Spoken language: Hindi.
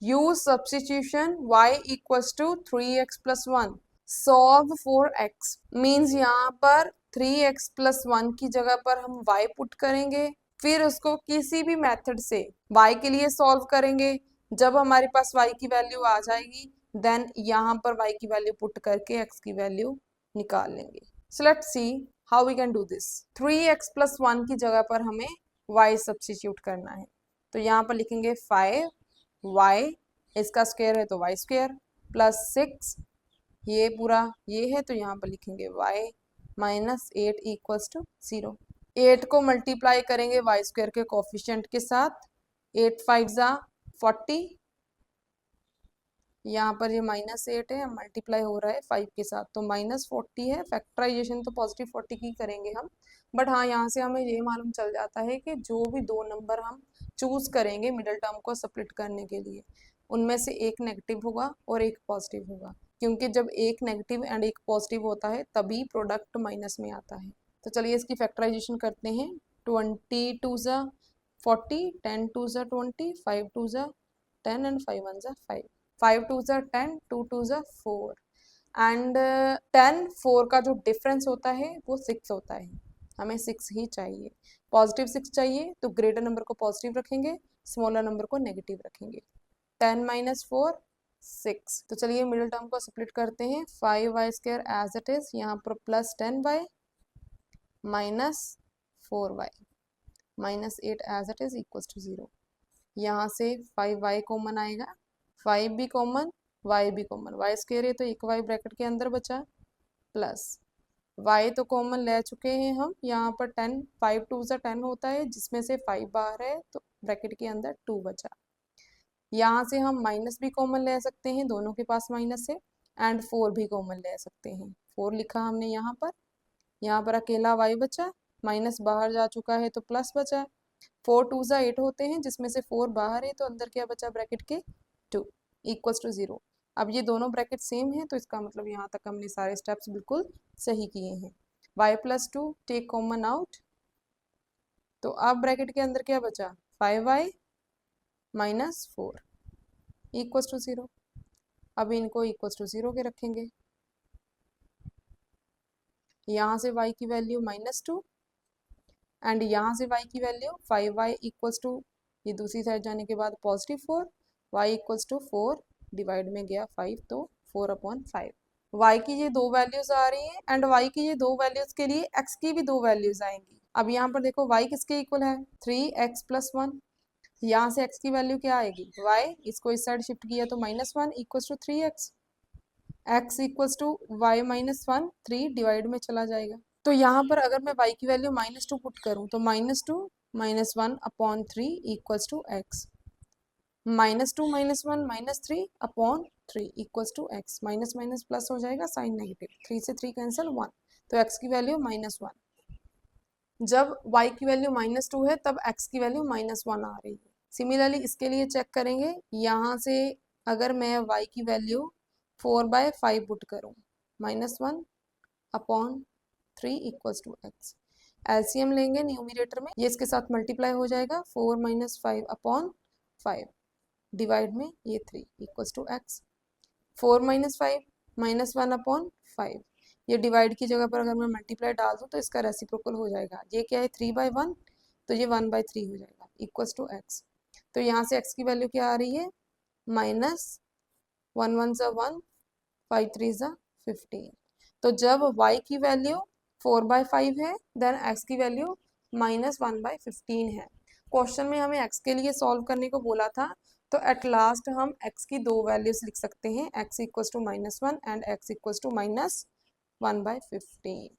Use substitution y equals to 3x plus 1, solve for x means यहाँ पर 3x प्लस 1 की जगह पर हम y पुट करेंगे, फिर उसको किसी भी मेथड से y के लिए सॉल्व करेंगे। जब हमारे पास y की वैल्यू आ जाएगी देन यहाँ पर y की वैल्यू पुट करके x की वैल्यू निकाल लेंगे। So let's see how we can do this. 3x plus 1 की जगह पर हमें y सब्स्टिट्यूट करना है, तो यहाँ पर लिखेंगे 5y, इसका स्क्वायर है तो y स्क्वायर, प्लस 6 ये पूरा ये है तो यहाँ पर लिखेंगे y माइनस 8 इक्वल्स टू 0। 8 को मल्टीप्लाई करेंगे y स्क्वायर के कोफिशिएंट के साथ, 8 5 जा 40, यहाँ पर ये -8 है, मल्टीप्लाई हो रहा है 5 के साथ तो -40 है। फैक्टराइजेशन तो पॉजिटिव 40 की करेंगे हम, बट हाँ यहाँ से हमें ये मालूम चल जाता है कि जो भी दो नंबर हम चूज करेंगे मिडिल टर्म को स्प्लिट करने के लिए, उनमें से एक नेगेटिव होगा और एक पॉजिटिव होगा, क्योंकि जब एक नेगेटिव एंड एक पॉजिटिव होता है तभी प्रोडक्ट माइनस में आता है। तो चलिए इसकी फैक्टराइजेशन करते हैं। 20 2 ज़ा 40, 10 2 ज़ा 20, 5 2 ज़ा 10 एंड 5 1 ज़ा 5, 5 2 ज़ा 10, 2 2 ज़ा 4 एंड 10 4 का जो डिफरेंस होता है वो 6 होता है, हमें 6 ही चाहिए। पॉजिटिव 6 चाहिए तो ग्रेटर नंबर को पॉजिटिव रखेंगे, स्मॉलर नंबर को नेगेटिव रखेंगे। 10 माइनस 4 6। तो चलिए मिडिल टर्म को स्प्लिट करते हैं। 5y square as it is, यहाँ पर plus 10y minus 4y minus 8 as it is equals to 0। यहाँ से 5y कॉमन आएगा, 5 भी कॉमन, y भी कॉमन, y स्क्वायर है तो एक y ब्रैकेट के अंदर बचा, प्लस y तो कॉमन ले चुके हैं हम, यहाँ पर 10, 5 2 ज़ा 10 होता है जिसमें से 5 बाहर है तो ब्रैकेट के अंदर 2 बचा। यहाँ से हम माइनस भी कॉमन ले सकते हैं, दोनों के पास माइनस है, एंड 4 भी कॉमन ले सकते हैं। 4 लिखा हमने यहाँ पर अकेला y बचा, माइनस बाहर जा चुका है तो प्लस बचा। 4 2 ज़ा 8 होते हैं जिसमें से 4 बाहर है तो अंदर क्या बचा ब्रैकेट के 2 इक्वल्स टू 0। अब ये दोनों ब्रैकेट सेम है तो इसका मतलब यहाँ तक हमने सारे स्टेप्स बिल्कुल सही किए हैं। y plus 2 take common out, तो अब ब्रैकेट के अंदर क्या बचा 5y माइनस 4 इक्वल्स टू 0। अब इनको इक्वल्स टू 0 के रखेंगे, यहाँ से y की वैल्यू -2 एंड यहाँ से y की वैल्यू 5y इक्वल्स टू, ये दूसरी साइड जाने के बाद positive 4, y equals to 4 divide में गया 5 तो 4/5। y की ये दो वैल्यूज आ रही हैं एंड y की ये दो वैल्यूज के लिए x की भी दो वैल्यूज आएंगी। अब यहाँ पर देखो y किसके इक्वल है 3x प्लस 1, यहाँ से x की वैल्यू क्या आएगी y, इसको इस साइड शिफ्ट किया तो -1 equals to 3x, x equals to y minus 1 3 divide में चला जाएगा। तो यहाँ पर अगर मैं y की वैल्यू -2 पुट करूँ तो -2 -1/3 equals to x, -2 -1 -3/3 equals to x, minus minus plus हो जाएगा साइन नेगेटिव, 3 से 3 कैंसिल 1, तो x की वैल्यू -1। जब y की वैल्यू -2 है तब x की वैल्यू -1 आ रही है। सिमिलरली इसके लिए चेक करेंगे, यहाँ से अगर मैं y की वैल्यू 4/5 पुट करूँ, -1/3 इक्वल्स टू x, एलसीएम लेंगे न्यूमरेटर में, ये इसके साथ मल्टीप्लाई हो जाएगा 4 - 5/5 डिवाइड में ये 3 इक्वल्स टू x, 4 - 5 -1/5, ये डिवाइड की जगह पर अगर मैं मल्टीप्लाई डाल दूँ तो इसका रेसिप्रोकल हो जाएगा, ये क्या है 3/1 तो ये 1/3 हो जाएगा इक्वल्स टू x। तो यहाँ से x की वैल्यू क्या आ रही है -1 1 ज़ा 1 5 3 ज़ा 15। तो जब y की वैल्यू 4/5 है देन x की वैल्यू -1/15 है। क्वेश्चन में हमें x के लिए सॉल्व करने को बोला था, तो एट लास्ट हम x की दो वैल्यूज लिख सकते हैं, x equals to -1 and x equals to -1/15।